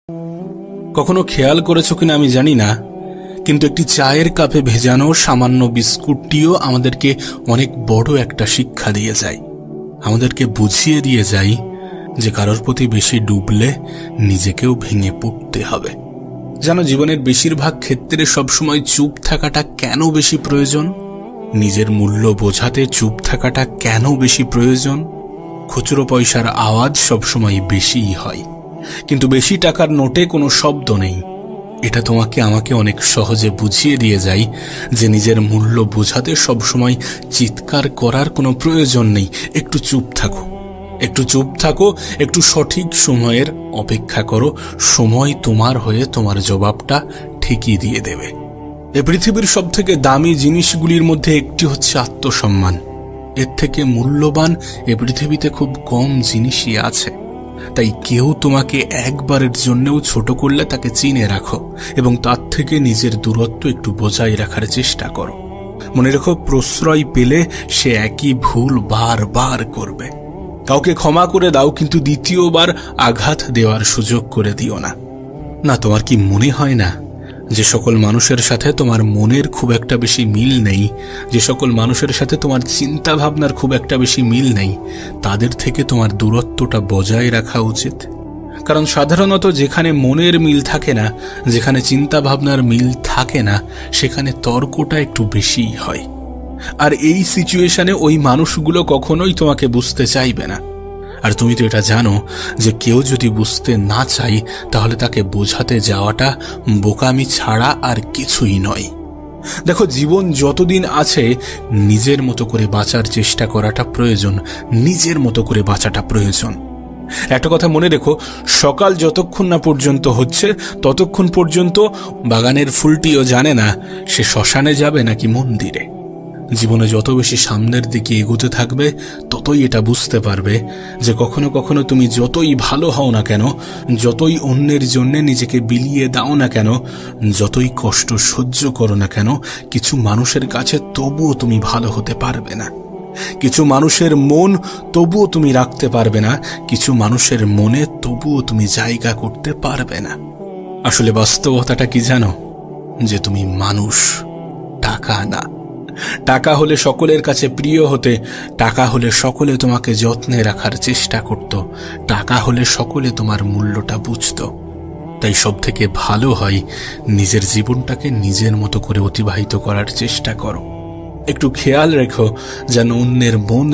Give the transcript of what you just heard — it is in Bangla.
কখনো খেয়াল করেছো কিনা আমি জানি না, কিন্তু একটি চায়ের কাপে ভেজানো সামান্য বিস্কুটটিও আমাদেরকে অনেক বড় একটা শিক্ষা দিয়ে যায়। আমাদেরকে বুঝিয়ে দিয়ে যায় যে কারোর প্রতি বেশি ডুবলে নিজেকেও ভেঙে পড়তে হবে। জানো, জীবনের বেশিরভাগ ক্ষেত্রে সবসময় চুপ থাকাটা কেন বেশি প্রয়োজন? নিজের মূল্য বোঝাতে চুপ থাকাটা কেন বেশি প্রয়োজন? খুচরো পয়সার আওয়াজ সবসময় বেশিই হয়, কিন্তু বেশি টাকার নোটে কোনো শব্দ নেই। এটা তোমাকে আমাকে অনেক সহজে বুঝিয়ে দিয়ে যায় যে নিজের মূল্য বোঝাতে সবসময় চিৎকার করার কোনো প্রয়োজন নেই। একটু চুপ থাকো, একটু চুপ থাকো, একটু সঠিক সময়ের অপেক্ষা করো। সময় তোমার হয়ে তোমার জবাবটা ঠিকই দিয়ে দেবে। এ পৃথিবীর সব থেকে দামি জিনিসগুলির মধ্যে একটি হচ্ছে আত্মসম্মান। এর থেকে মূল্যবান এ পৃথিবীতে খুব কম জিনিসই আছে। তাই কেউ তোমাকে একবারের জন্যও ছোট করলে তাকে চিনে রাখো এবং তার থেকে নিজের দূরত্ব একটু বজায় রাখার চেষ্টা করো। মনে রেখো, প্রশ্রয় পেলে সে একই ভুল বারবার করবে। কাউকে ক্ষমা করে দাও, কিন্তু দ্বিতীয়বার আঘাত দেওয়ার সুযোগ করে দিও না। না, তোমার কি মনে হয় না যে সকল মানুষের সাথে তোমার মনের খুব একটা বেশি মিল নেই, যে সকল মানুষের সাথে তোমার চিন্তা ভাবনার খুব একটা বেশি মিল নেই, তাদের থেকে তোমার দূরত্বটা বজায় রাখা উচিত? কারণ সাধারণত যেখানে মনের মিল থাকে না, যেখানে চিন্তা ভাবনার মিল থাকে না, সেখানে তর্কটা একটু বেশিই হয়। আর এই সিচুয়েশনে ওই মানুষগুলো কখনোই তোমাকে বুঝতে চাইবে না। আর তুমি তো এটা জানো যে কেউ যদি বুঝতে না চায় তাহলে তাকে বোঝাতে যাওয়াটা বোকামি ছাড়া আর কিছুই নয়। দেখো, জীবন যতদিন আছে নিজের মতো করে বাঁচার চেষ্টা করাটা প্রয়োজন, নিজের মতো করে বাঁচাটা প্রয়োজন। একটা কথা মনে রেখো, সকাল যতক্ষণ না পর্যন্ত হচ্ছে ততক্ষণ পর্যন্ত বাগানের ফুলটিও জানে না সে শ্মশানে যাবে নাকি মন্দিরে। জীবনে যত বেশি সামনের দিকে এগোতে থাকবে ততই এটা বুঝতে পারবে যে কখনো কখনো তুমি যতই ভালো হও না কেন, যতই অন্যের জন্য নিজেকে বিলিয়ে দাও না কেন, যতই কষ্ট সহ্য করো না কেন, কিছু মানুষের কাছে তবুও তুমি ভালো হতে পারবে না। কিছু মানুষের মন তবুও তুমি রাখতে পারবে না, কিছু মানুষের মনে তবুও তুমি জায়গা করতে পারবে না। আসলে বাস্তবতাটা কি জানো? যে তুমি মানুষ, টাকা না। টাকা হলে সকলের কাছে প্রিয় হতে, টাকা হলে সকলে তোমাকে যত্নে রাখার চেষ্টা করত, টাকা হলে সকলে তোমার মূল্যটা বুঝত। তাই সব থেকে ভালো হয় নিজের জীবনটাকে নিজের মতো করে অতিবাহিত করার চেষ্টা করো। একটু খেয়াল রেখো যেন অন্যের মন